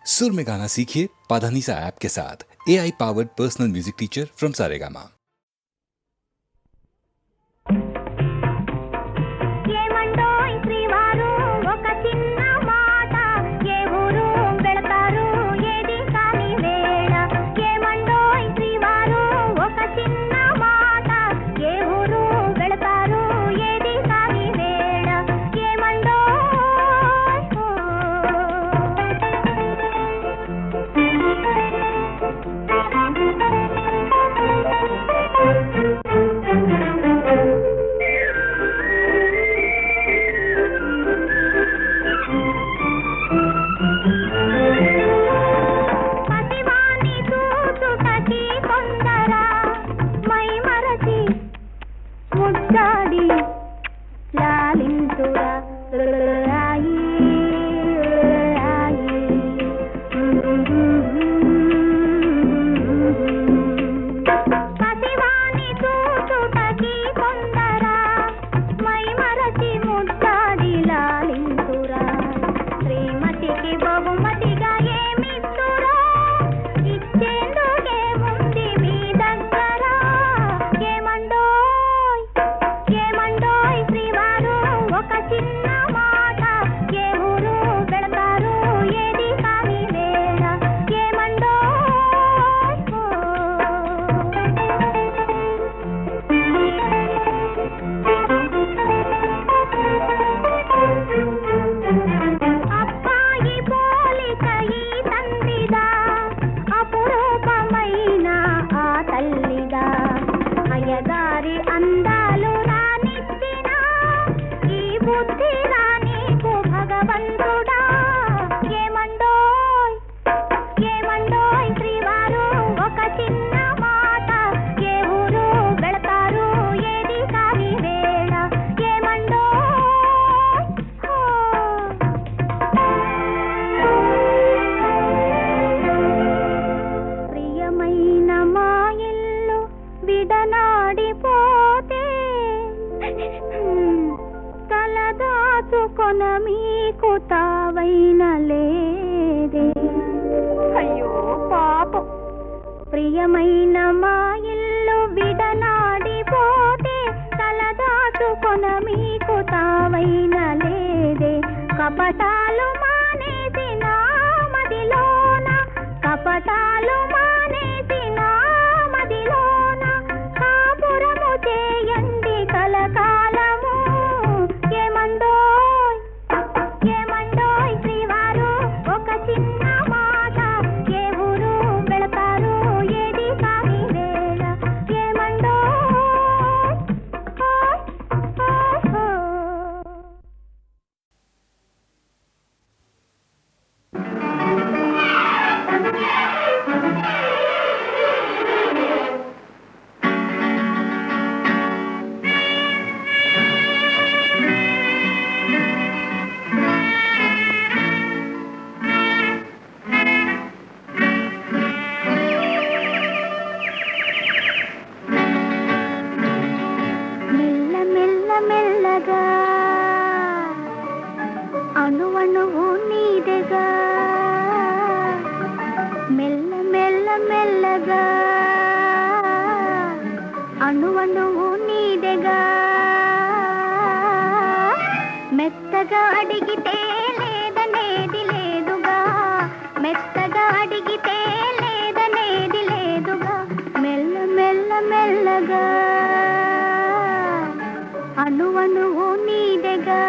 सुर में गाना सीखिए पाधानीसा ऐप के साथ। AI powered personal music teacher from Saregama. ప్రియమైన మా ఇల్లు విడనాడిపోతే తలదాచుకొన మీకు తావైన లేదే. కపటాలు మానేసి నా మదిలోన, కపటాలు మానేసి నా మదిలోన కాపురము చేయండి కలకాలము. ఏమండోయ్ ఏమండోయ్ శ్రీవారు ఒక చిన్న మాట, ఏ ఊరు వెళతారు ఏది కాని వేళ. ఏమండోయ్ మెల్ల మెల్ల మెల్లగా అణువణువు నీదెగా, మెల్ల మెల్ల మెల్లగా అణువణువు నీదెగా. మెత్తగా అడిగితే లేదనేది లేదుగా, మెత్తగా అడిగితే లేదనేది లేదుగా. మెల్ల మెల్ల మెల్లగా అణువణువు నీదెగా.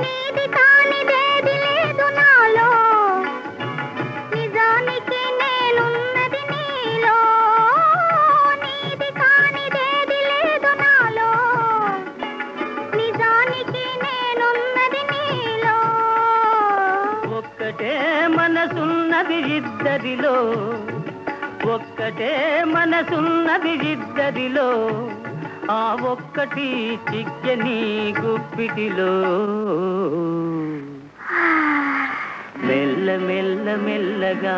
నీది కానిదేది లేదు నాలో, నిజానికి నేనున్నది నీలో. నీది కానిదేది లేదు నాలో, నిజానికి నేనున్నది నీలో. ఒక్కటే మనసున్నది ఇద్దరిలో, ఒక్కటే మనసున్నది ఇద్దరిలో. ఆ ఒక్కటి చిక్కని గుప్పిటిలో. మెల్ల మెల్ల మెల్లగా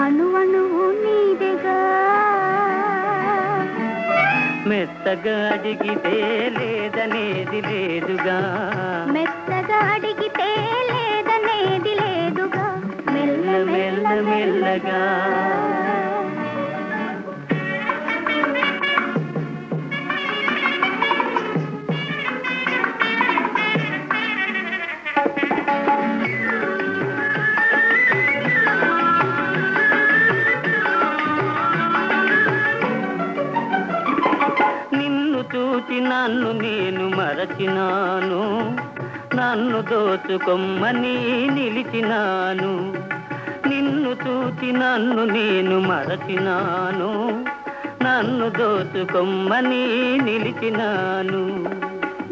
అణువణువు నీదెగా మెత్తగా అడిగితే లేదనేది లేదుగా మెత్తగా అడిగితే లేదనేది లేదుగా మెల్ల మెల్ల మెల్లగా చూచి నన్ను నేను మరచినాను నన్ను దోచుకొమ్మని నిలిచినాను నిన్ను చూచి నన్ను నేను మరచినాను నన్ను దోచుకొమ్మని నిలిచినాను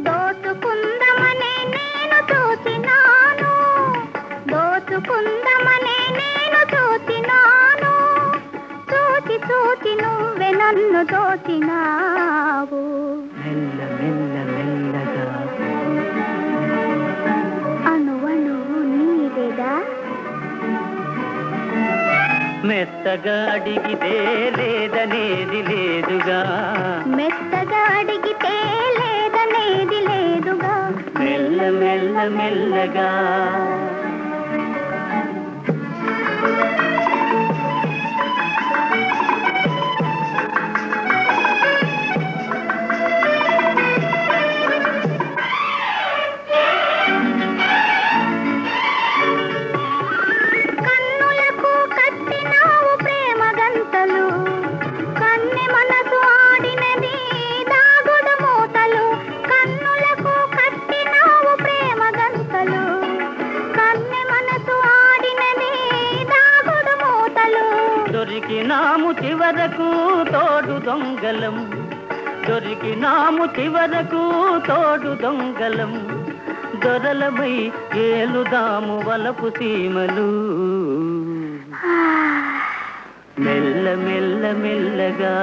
దోచుకుందమనే నేను చూచినాను దోచుకుందమనే నేను చూచినాను చూచి చూచి నువ్వే నన్ను దోచినావు మెల్ల మెల్ల మెల్లగా అణువణువు నీదెగా మెత్తగా అడిగితే లేదనేది లేదుగా మెత్తగా అడిగితే లేదనేది లేదుగా మెల్ల మెల్ల మెల్లగా దొరికినాము చివరకు తోడు దొంగలం దొరికినాము చివరకు తోడు దొంగలం దొరలమై ఏలుదాము వలపు సీమలు మెల్ల మెల్ల మెల్లగా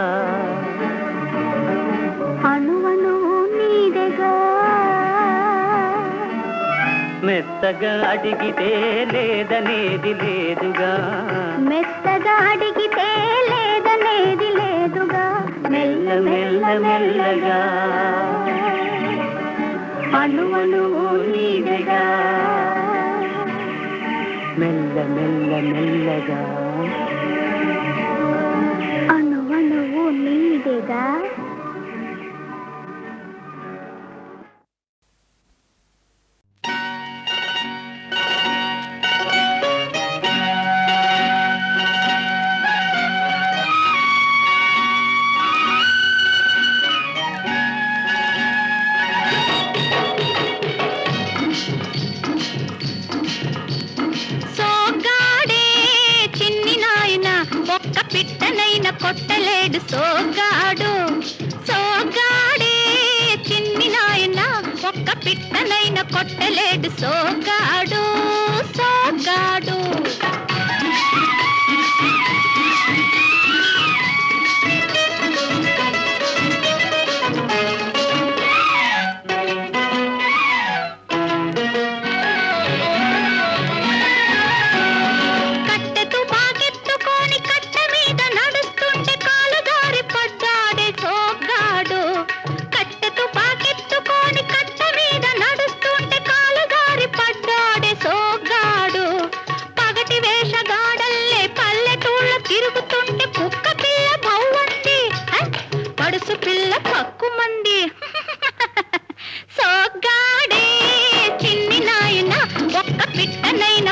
అణువణువు నీదెగా మెత్తగా అడిగితే లేదనేది లేదుగా మెత్తగా అడిగితే లేదనేది లేదుగా మెల్ల మెల్ల మెల్లగా అణువణువు నీదెగా మెల్ల మెల్ల మెల్లగా అణువణువు నీదెగా పిట్టనైన కొట్టలేడు సోగాడు సోగాడే చిన్ని నాయన ఒక్క పిట్టనైన కొట్టలేడు సోగాడు సోగాడు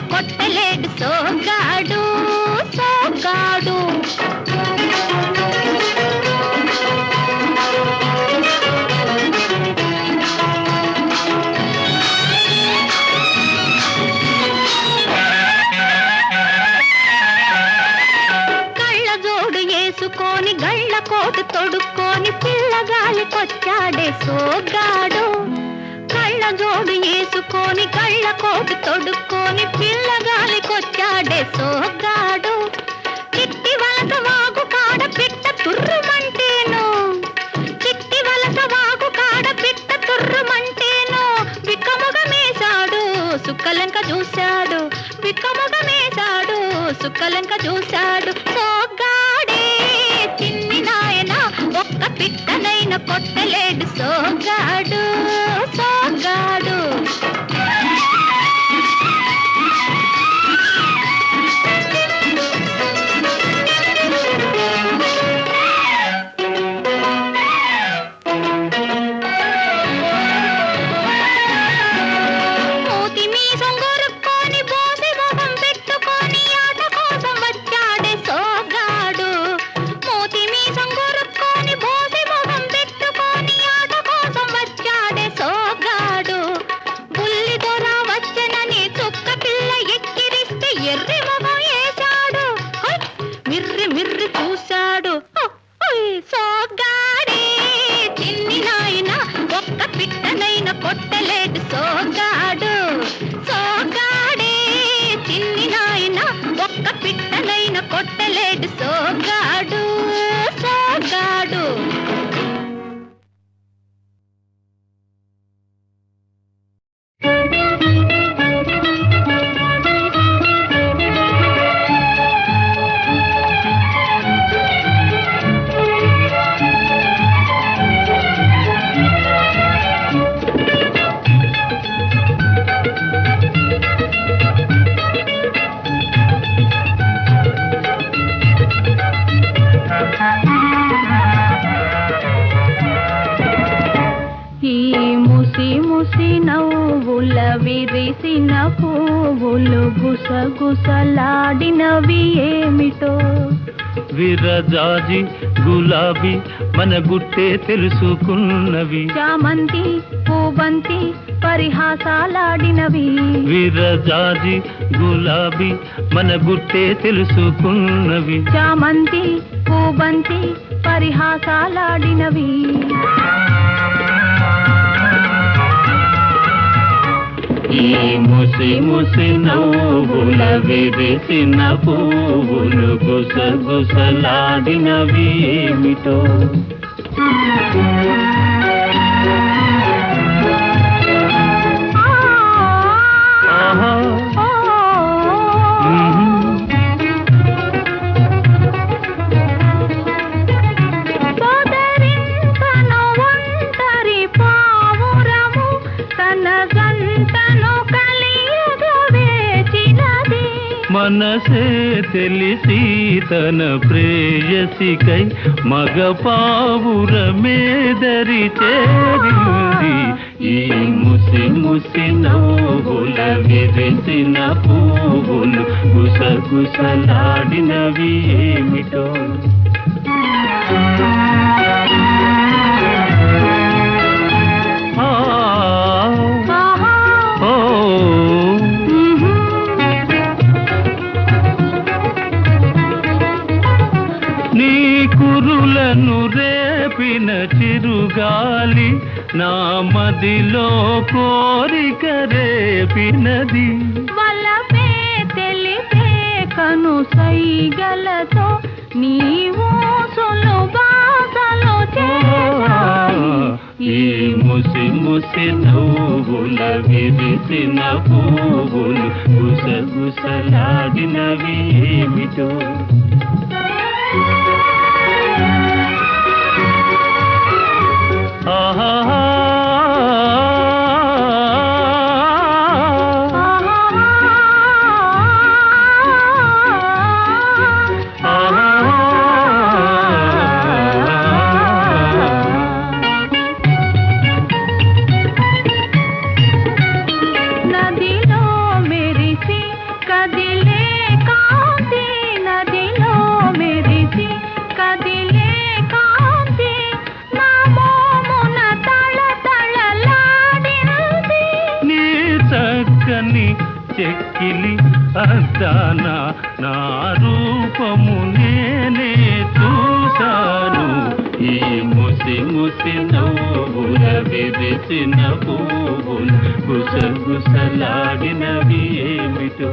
కొట్టలేడు సోగాడు సోగాడు కళ్ళజోడు వేసుకొని గళ్ళ కోటు తొడుక్కొని పిల్లగాలికొచ్చాడే సోగాడు కళ్ళజోడు వేసుకొని కళ్ళ కోటు తొడుక్కొని పిల్లగాలికొచ్చాడే సోగాడు చిట్టి వలస వాగు కాడ పిట్ట తుర్రుమంటేను చిట్టి వలస వాగు కాడ పిట్ట తుర్రుమంటేను విక్కముగ మేసాడు సుక్కలంక చూసి పిక్కముఖమేశాడు సుక్కలంక చూశాడు సోగ్గాడే చిన్ని నాయన ఒక్క పిట్టనైన కొట్టలేడు సోగ్గాడు సోగ్గాడు కొట్టలేడు సోగ్గాడు సోగ్గాడే చిన్ని నాయన ఒక్క పిట్టనైన కొట్టలేడు సోగ్గాడు సోగ్గాడు నవ్వుల విరిసిన పువ్వులు గుసగుసలాడినవి ఏమిటో విరజాజి గులాబీ మన గుట్టే తెలుసుకున్నవి చామంతి పూబంతి పరిహాసాలాడినవి విరజాజి గులాబీ మన గుట్టే తెలుసుకున్నవి చామంతి పూబంతి పరిహాసాలాడినవి ఈ ముసి ముసి నవ్వుల విరిసిన పువ్వులు గుసగుసలాడినవి ఏమిటో మనసే తెలిసి తన ప్రేయసికై మగ పావురమేదరి చేరింది ఈ ముసి ముసి నవ్వుల విరిసిన పువ్వులు గుసగుసలాడినవి ఏమిటో కురులను రేపిన చిరుగాలి నా మదిలో కోరిక రేపినది వలపే తెలిపే కను సైగలతో నీవు సులుబాసలో ఈ ముసి ముసి నవ్వుల విరిసిన పువ్వులు గుసగుసలాడినవి ఏమిటో చెక్కిలి అద్దాన నా రూపము నేనే చూశాను ఈ ముసి ముసి నవ్వుల విరిసిన పువ్వులు గుసగుసలాడినవి ఏమిటో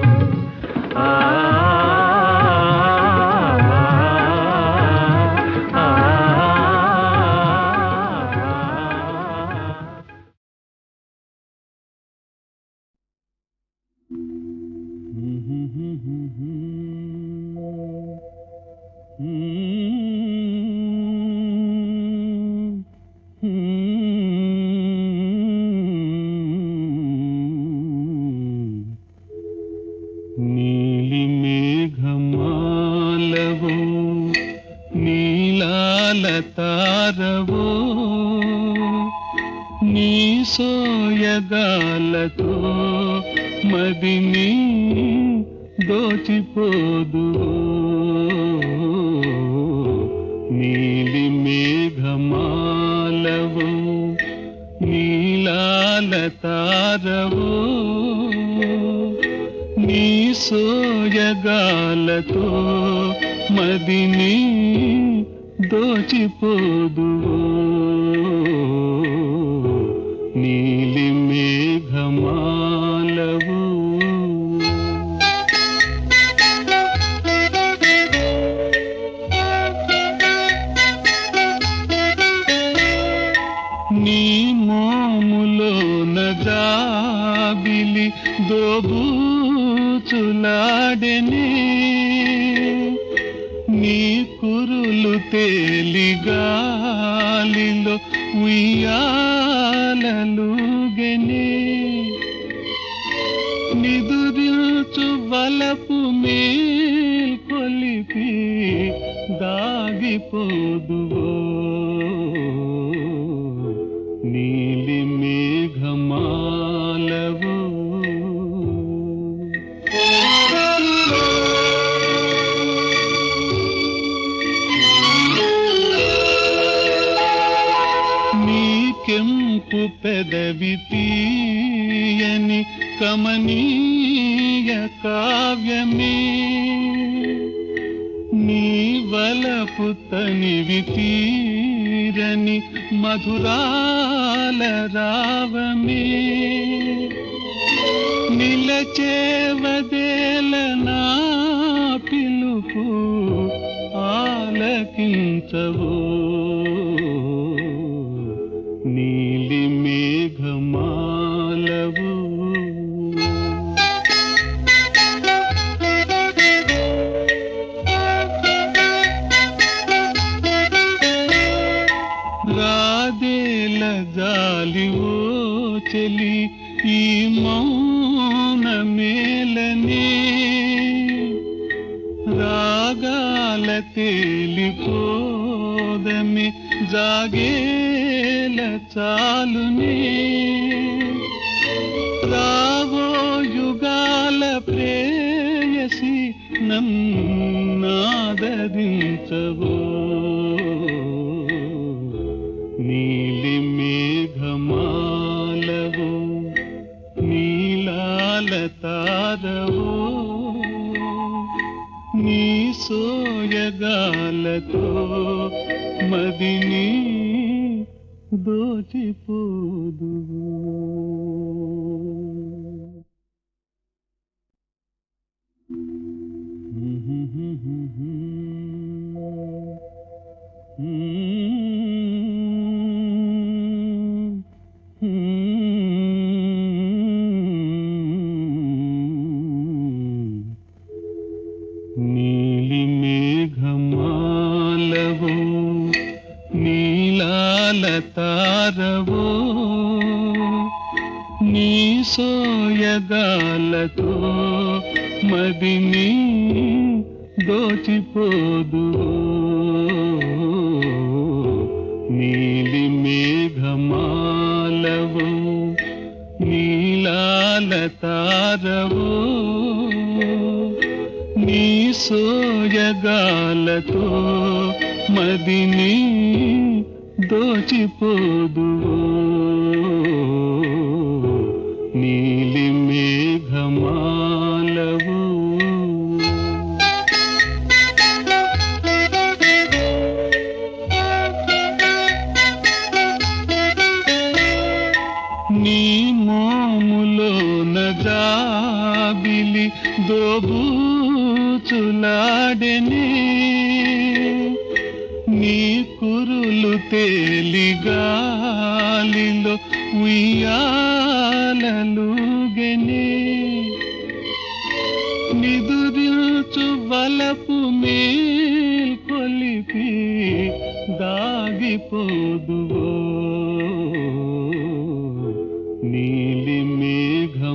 నీలి మేఘమాలవో నీలాల తారవో నీ సోయగాలతో మదిని దోచిపోదువో నీలి మేఘమాలవో నీలాల తారవో నీ సోయగాలతో మదిని దోచిపోదువో నీలి మేఘమాలవో నీ మోములోన జాబిలి దోబూచులాడెనే నీ కురులు తేలిగాలిలో ఉయ్యాలలుగెనే నిదురిల్చు వలపు మేల్కొలిపి దాగిపోదువో నీలి మేఘమాలవో నీ కెంపు పెదవి తీయని కమనీయ కావ్యమే నీ వలపు తనివి తీరని మధురాల రావమే నిలచేవదేల నా పిలుపు ఆలకించవో నీలి మేఘమాలవో రాదేల జాలివో చెలి ఈ మౌన మేలనే రాగాల తేలిపోదమి జాగేల చాలునే రావో యుగాల ప్రేయసి నన్నాదరించవో నీలి మేఘమాలవో నీలాల తారవో నీ సోయగాలతో మదిని దోచిపోదువో నీలి మేఘమాలవో నీలాల తారవో నీ సోయగాలతో మదిని దోచిపోదువో నీలి మేఘమాలవో నీలాల తారవో నీ సోయగాలతో మదిని దోచిపోదువో నీలి మేఘమాలవో నీ మోములోన జాబిలి దోబూచులాడెనే నీ కురులు తేలిగాలిలో ఉయ్యాలలుగెనే నిదురిల్చు వలపు మేల్కొలిపి దాగిపోదువో నీలి మేఘమాలవో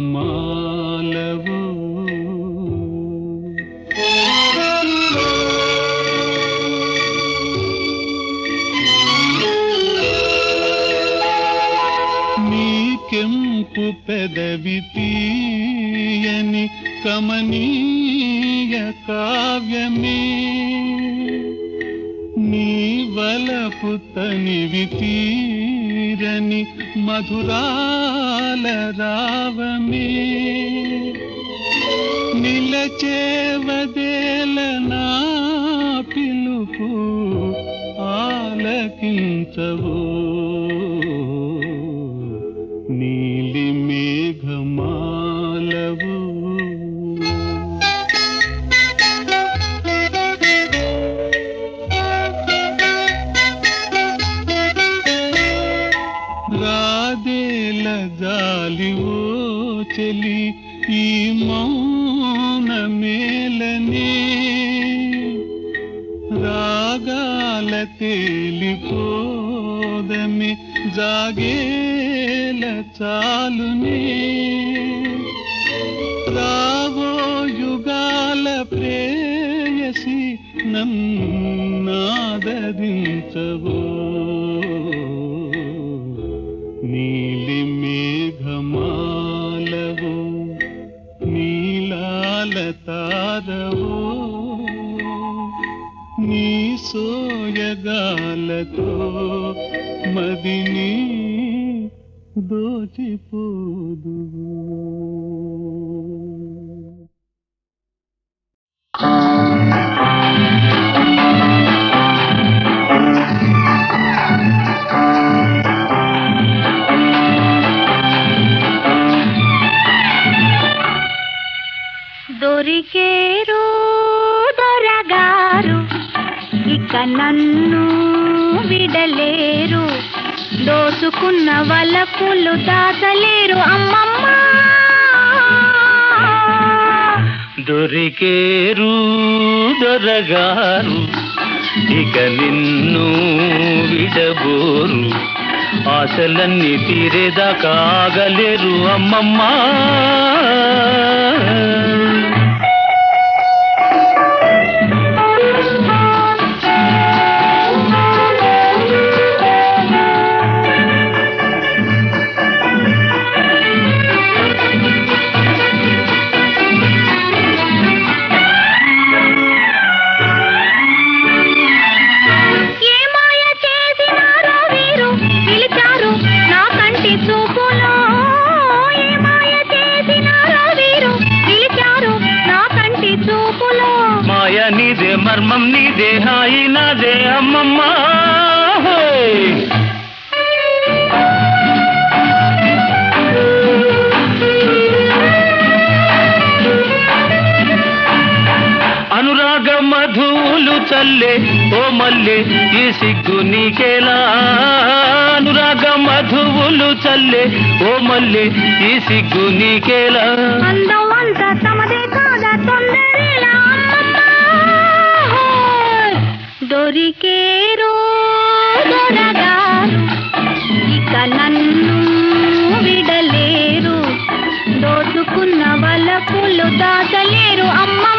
పెదవి తీయని కమనీయ కావ్యమే నీ వలపు తనివి తీరని మధురాల రావమే నిలచేవదేల నా పిలుపు ఆలకించవో నీలి మేఘమాలవు రాదేల జాలివో చెలి ఈ మౌన మేలనే రాగాల తేలిపోదమి జాగేల చాలునే రావో యుగాల ప్రేయసి నన్నాదరించవో నీలి మేఘమాలవో నీలాల తారవో నీ సోయగాలతో మదిని దోచిపోదు దొరికేరు దొరగారు ఇక నన్ను విడలేరు దోసుకున్న వలపులు దాచలేరు అమ్మమ్మ దొరికేరు దొరగారు ఇక నిన్ను విడబోరు ఆశలన్నీ తీరేదాకా ఆగలేరు అమ్మమ్మా నీదే మర్మం నీదే హాయి నాదే అమ్మమ్మా అనురాగ మధువులు చల్లే ఓ మల్లె ఈ సిగ్గు నీకేలా అనురాగ మధువులు చల్లే ఓ మల్లె ఈ సిగ్గు నీకేలా అందం అంతా తమదే కాదా తొందరేలా దొరికేరు దొరగారు ఇక నన్ను విడలేరు దోచుకున్న వలపులు దాచలేరు అమ్మమ్మ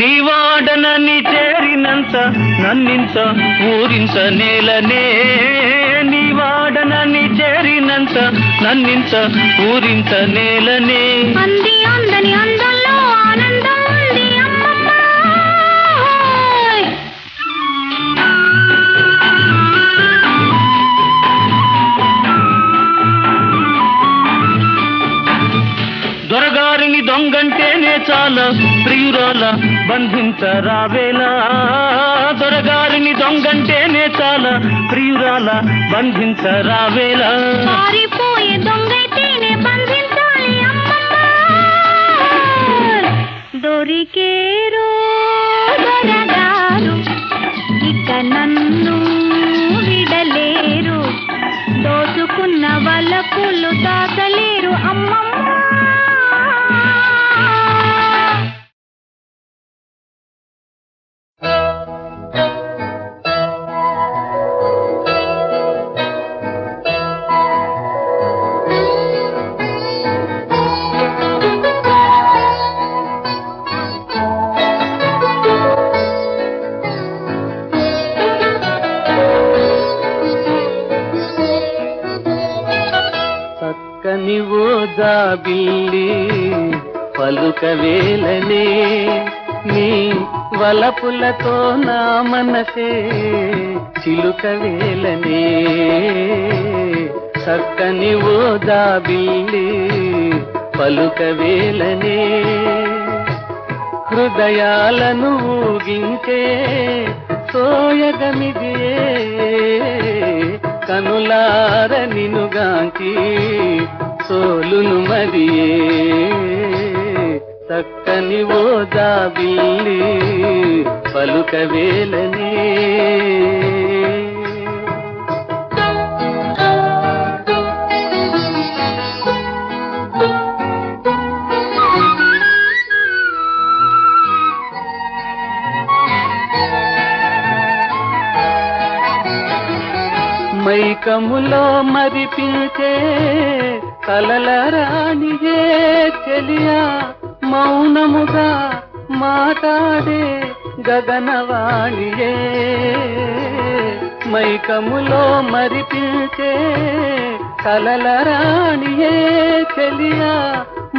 నీవాడనని చేరినంత నన్నింత ఊరింత నేలనే నీవాడనని చేరినంత నన్నింత ఊరింత నేలనే అంది అందని అందంలో ఆనందం ఉంది అమ్మమ్మ దొరగారిని దొంగంటేనే చాలా ప్రియురాల బంధించరావేలా దొరగారిని దొంగంటేనే చాలా ప్రియురాల బంధించరావేలా పారిపోయే దొంగైతేనే బంధించాలి అమ్మమ్మ దొరికేరు దొరగారు ఇక నన్ను విడలేరు దోచుకున్న వలపులు దాచలేరు అమ్మమ్మ చక్కని ఓ జాబిల్లి పలుకవేలనే నీ వలపులతో నా మనసే చిలుకవేలనే చక్కని ఓ జాబిల్లి పలుకవేలనే హృదయాలను ఊగించే సోయగమిదియే కనులార నినుగాంచి సోలును మదియే చక్కని ఓ జాబిల్లి పలుకవేలనే మైకములో మరిపించే కలల రాణియే చెలియా మౌనముగా మాట్లాడే గగనవాణియే మైకములో మరిపించే కలల రాణియే చెలియా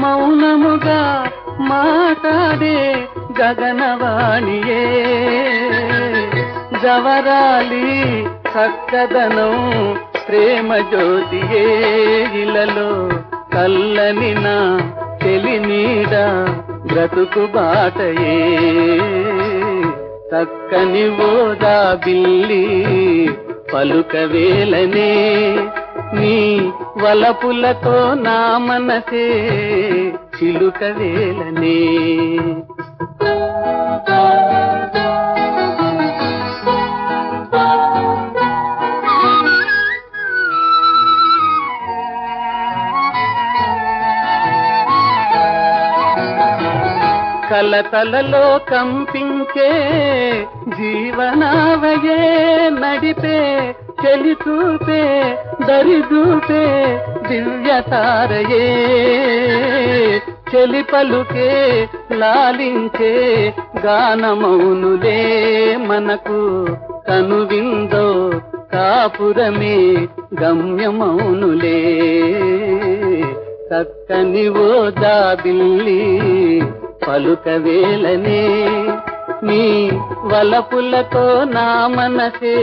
మౌనముగా మాట్లాడే గగనవాణియే జవరాలి చక్కదనం ప్రేమ జ్యోతియే ఇలలో కల్లని నా చెలి నీడ బ్రతుకు బాటయే చక్కని ఓ జాబిల్లి పలుకవేలనే నీ వలపులతో నా మనసే చిలుకవేలనే కలతలలో కంపించే జీవనావయే నడిపే చెలి చూపే దరిదూపే దివ్యతారయే చెలి పలుకే లాలించే గానమౌనులే మనకు కనువిందో కాపురమే గమ్యమౌనులే చక్కని ఓ జాబిల్లి పలుకవేలనే నీ వలపులతో నా మనసే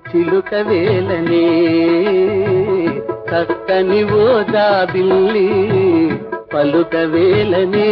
చిలుకవేలనే చక్కని ఓ జాబిల్లి పలుకవేలనే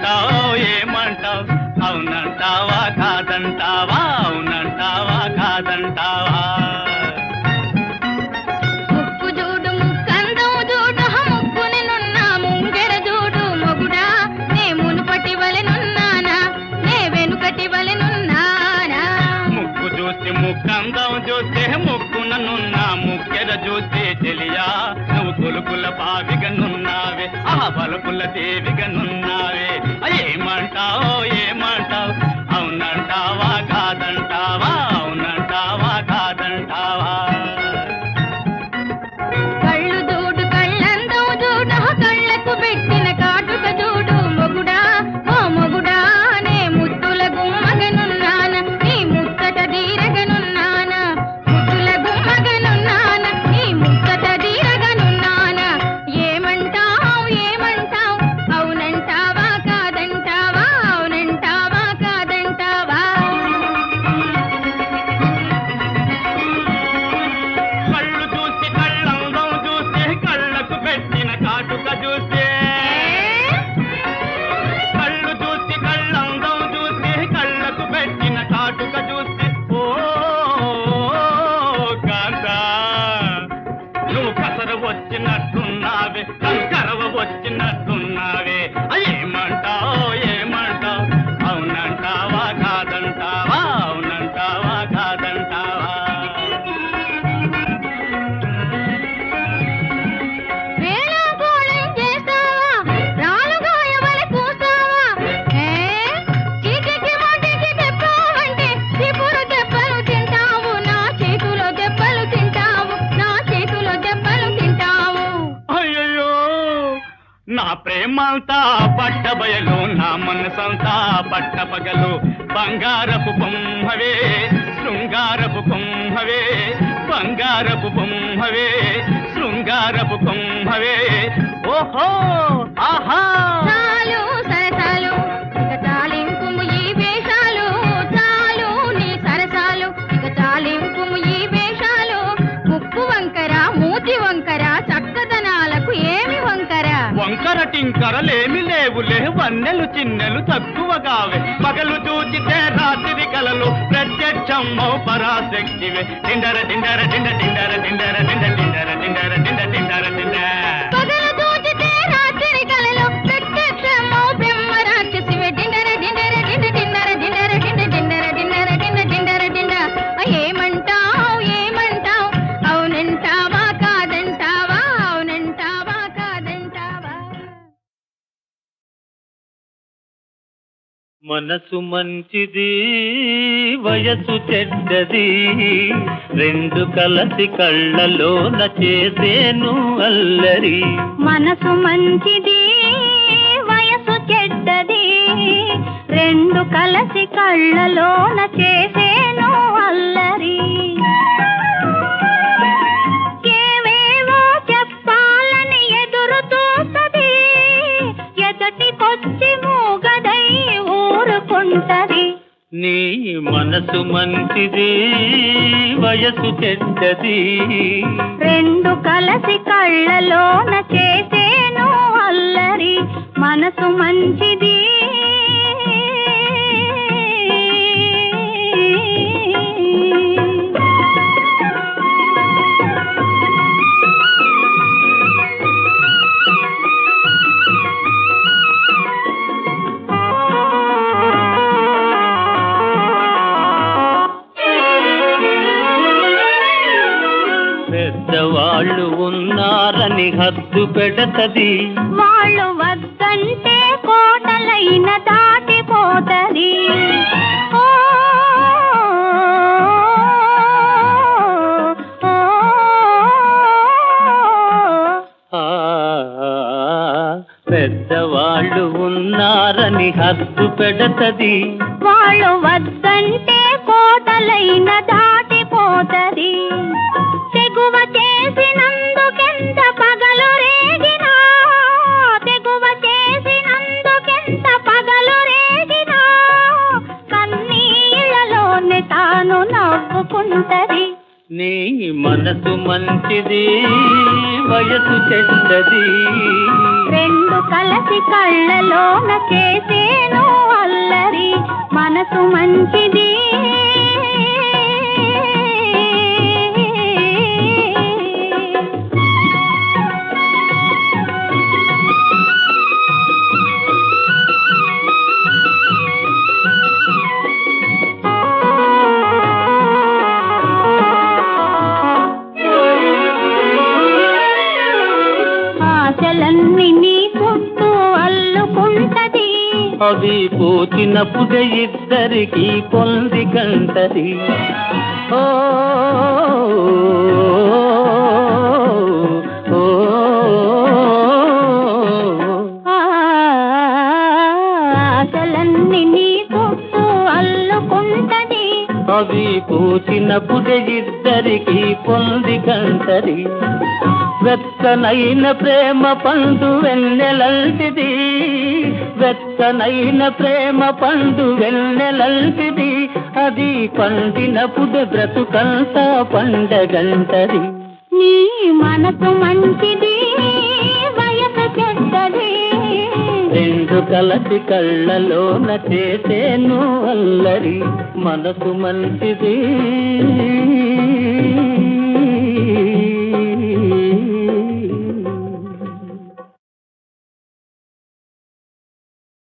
ఏమంటావు ఏమంటావు అవునంటావా కాదంటావా అవునంటావా కాదంటావా ముక్కు చూడు ముక్కందం చూడు ముక్కుని నున్న ముంగెర చూడు మొగుడా నే మునుపటి వలెనున్నానా నే వెనుకటి వలెనున్నానా ముక్కు చూస్తే ముక్కందం చూస్తే ముక్కుననున్న ముక్కెర చూస్తే చెలియా నువ్వు కొలుకుల పావిగనున్నావే ఆ బలుపుల దేవిగనున్నావే ఏమంటావు ఏమంటావు అవునంటావా కాదంటావా అవునంటావా కాదంటావా కళ్ళు చూడు కళ్ళందం చూడు కళ్ళకు పెట్టిన కాటుక చూడు మొగుడా ఓ మొగుడా నే ముద్దుల గుమ్మగనున్నానా నీ ముచ్చట దీరగనున్నానా ముద్దుల గుమ్మగనున్నానా నీ ముచ్చట దీరగనున్నానా ఏమంటావు ఏమంటావు అవునంటావా కాదంటావా అవునంటావా కాదంటావా కళ్ళు చూస్తే కళ్ళందం చూస్తే కళ్ళకు పెట్టిన కాటుక చూస్తే కళ్ళు చూస్తే కళ్ళందం చూస్తే కళ్ళకు పెట్టిన కాటుక చూస్తే ఓ కాంతా నువ్వు కసర వచ్చినట్టున్నావే కరవ వచ్చినట్టున్నావే ఏమంటావు ఏమంటావు అవునంటావా కాదంటావా అవునంటావా కాదంటావా వేళాకోళం చేస్తావా రాలుగా ఎవరి కూస్తావా చీటికి మాటికి దెబ్బవంటే చిపురు దెబ్బలు తింటావు నా చేతిలో దెబ్బలు తింటావు నా చేతిలో దెబ్బలు తింటావు అయ్యో నా ప్రేమంతా పట్టబయలు నా మనసంతా పట్టపగలు బంగారపు బొమ్మవే శృంగారపు బొమ్మవే బంగారపు బొమ్మవే శృంగారపు బొమ్మవే ఓహో ఆహా చాలు సరసాలు ఇక చాలింపుము ఈ వేషాలు చాలు నీ సరసాలు ఇక చాలింపుము ఈ వేషాలు ముక్కు వంకర మూతి వంకర చక్కదనాలకు ఏమి వంకర వంకర టింకరలేమి లేవులే వన్నెలు చిన్నెలు తక్కువగావే పగలు చూచితే రాత్రి కలలు ప్రత్యక్షమ్మౌ పరాశక్తివే డిండర డిండర డిండ డిండర డిండర డిండ డిండర డిండర డిండ డిండర డిండ పగలు చూచితే రాత్రి కలలో ప్రత్యక్షమో బ్రహ్మ రాక్షసివే డిండర డిండర డిండ డిండర డిండర డిండ డిండర డిండర డిండ డిండర డిండ ఏమంటావు ఏమంటావు అవునంటావా కాదంటావా అవునంటావా కాదంటావా మనసు మంచిది వయసు చెడ్డది రెండు కలసి కళ్ళలోన చేసేను అల్లరి మనసు మంచిది వయసు చెడ్డది రెండు కలసి కళ్ళలోన చేసేను అల్లరి కేవేవో చెప్పాలని ఎదురు చూస్తది ఎదటికొచ్చి మూగదై ఊరుకుంటది నీ మనసు మంచిది వయసు చెడ్డది రెండు కలసి కళ్ళలోన చేసేను అల్లరి మనసు మంచిది పెద్దవాళ్ళు ఉన్నారని హద్దు పెడతది వాళ్ళు వద్దంటే కోటలైన దాటిపోతది ఓ, ఓ, ఆ పెద్దవాళ్ళు ఉన్నారని హద్దు పెడతది వాళ్ళు వద్దంటే కోటలైన దాటిపోతది తెగువ చేసినందుకెంత పగలు రేగినా తెగువ చేసినందుకెంత పగలు రేగినా కన్నీళ్ళలోనే తాను నవ్వుకుంటది నీ మనసు మంచిది వయసు చెడ్డది రెండు కలసి కళ్ళలోన చేసేను అల్లరి మనసు మంచిది ఆశలన్నీ నీ చుట్టూ అల్లుకుంటది అవి పూచినప్పుడే ఇద్దరికి పొంది కంటది ఓ ఓ, ఆశలన్నీ నీ చుట్టూ అల్లుకుంటది అవి పూచినప్పుడే ఇద్దరికి పొంది కంటది వెచ్చనైన ప్రేమ పండు వెన్నెలంటిది వెచ్చనైన ప్రేమ పండు వెన్నెలంటిది అది పండినప్పుడు బ్రతుకంతా పండగంటది నీ మనసు మంచిది వయసు చెడ్డది రెండు కలసి కళ్ళలోన చేసేను అల్లరి మనసు మంచిది